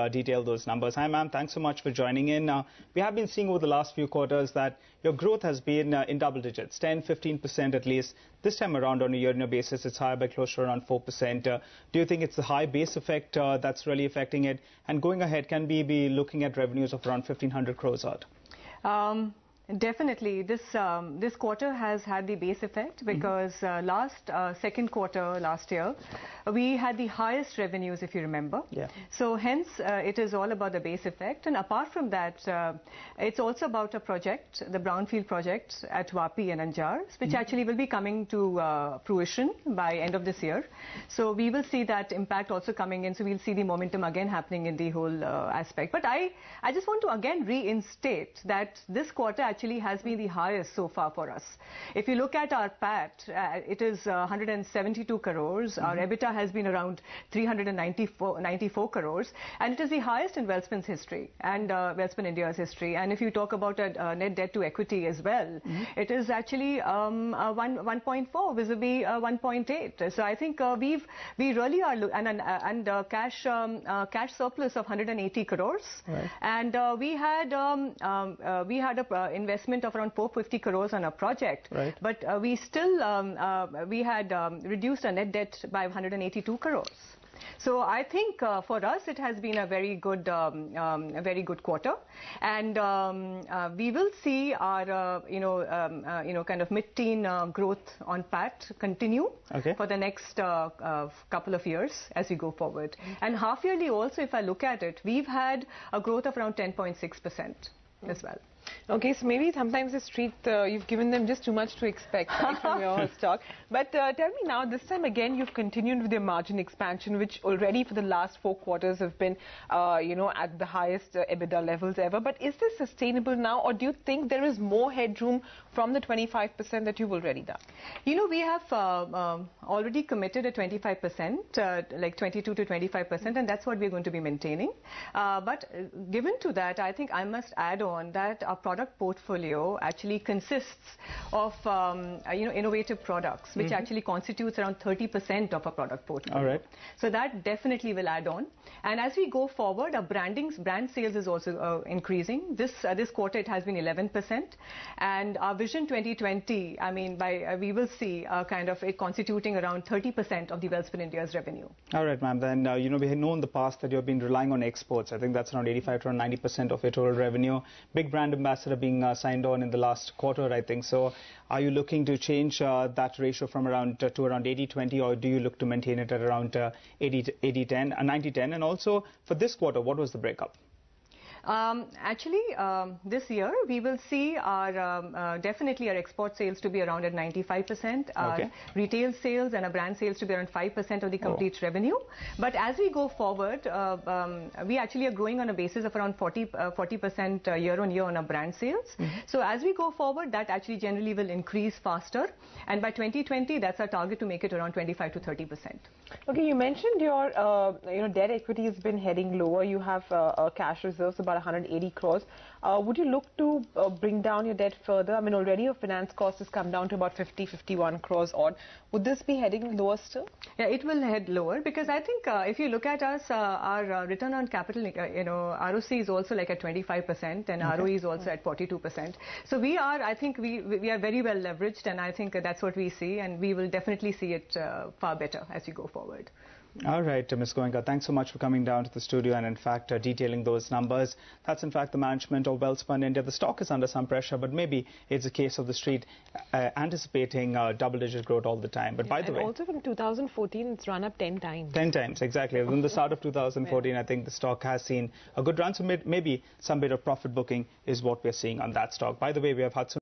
detail those numbers. Hi, ma'am. Thanks so much for joining in. We have been seeing over the last few quarters that your growth has been in double digits, 10, 15% at least. This time around on a year-on-year basis, it's higher by close to around 4%. Do you think it's the high base effect that's really affecting it? And going ahead, can we be looking at revenues of around 1,500 crores odd? Definitely, this quarter has had the base effect because second quarter last year, we had the highest revenues, if you remember. Yeah. So hence, it is all about the base effect. And apart from that, it's also about a project, the brownfield project at Vapi and Anjar, which actually will be coming to fruition by end of this year. So we will see that impact also coming in. So we'll see the momentum again happening in the whole aspect. But I just want to again reinstate that this quarter actually has been the highest so far for us. If you look at our PAT, it is 172 crores. Our EBITDA has been around 394 crores, and it is the highest in Welspun's history and Welspun India's history. And if you talk about a net debt to equity as well, it is actually 1.4 vis-a-vis 1.8. So I think we really are, and cash surplus of 180 crores, right. And we had a investment of around 450 crores on a project, right. But we still we had reduced our net debt by 182 crores. So I think for us it has been a very good quarter, and we will see our kind of mid-teen growth on PAT continue for the next couple of years as we go forward. And half yearly also, if I look at it, we've had a growth of around 10.6% as well. Okay, so maybe sometimes the street, you've given them just too much to expect, right, from your stock. But tell me now, this time again, you've continued with your margin expansion, which already for the last 4 quarters have been, at the highest EBITDA levels ever. But is this sustainable now, or do you think there is more headroom from the 25% that you've already done? You know, we have already committed a 25%, like 22 to 25%, and that's what we're going to be maintaining. But given to that, I think I must add on that our product portfolio actually consists of innovative products, which actually constitutes around 30% of our product portfolio. All right. So that definitely will add on. And as we go forward, our brand sales is also increasing. This quarter it has been 11%, and our Vision 2020, I mean, we will see kind of it constituting around 30% of the Welspun India's revenue. All right, ma'am. Then we had known in the past that you've been relying on exports. I think that's around 85 to around 90% of your total revenue. Big brand ambassador being signed on in the last quarter, I think. So are you looking to change that ratio from around to around 80-20, or do you look to maintain it at around 80-10, 90-10? And also for this quarter, what was the breakup? Actually, this year we will see our definitely our export sales to be around at 95%, our retail sales and our brand sales to be around 5% of the complete revenue. But as we go forward, we actually are growing on a basis of around 40% year on year on our brand sales. So as we go forward, that actually generally will increase faster, and by 2020, that's our target to make it around 25 to 30%. Okay, you mentioned your debt equity has been heading lower. You have cash reserves about 180 crores. Would you look to bring down your debt further? I mean, already your finance cost has come down to about 51 crores odd. Would this be heading lower still? Yeah, it will head lower because I think if you look at us, our return on capital, ROC is also like at 25% and ROE is also at 42%. So we are, I think we are very well leveraged, and I think that's what we see, and we will definitely see it far better as we go forward. All right, Ms. Goenka, thanks so much for coming down to the studio and in fact detailing those numbers. That's in fact the management of Welspun India. The stock is under some pressure, but maybe it's a case of the street anticipating double-digit growth all the time. But by the way, also from 2014, it's run up 10 times. 10 times, exactly. From the start of 2014, I think the stock has seen a good run. So maybe some bit of profit booking is what we're seeing on that stock. By the way, we have Hudson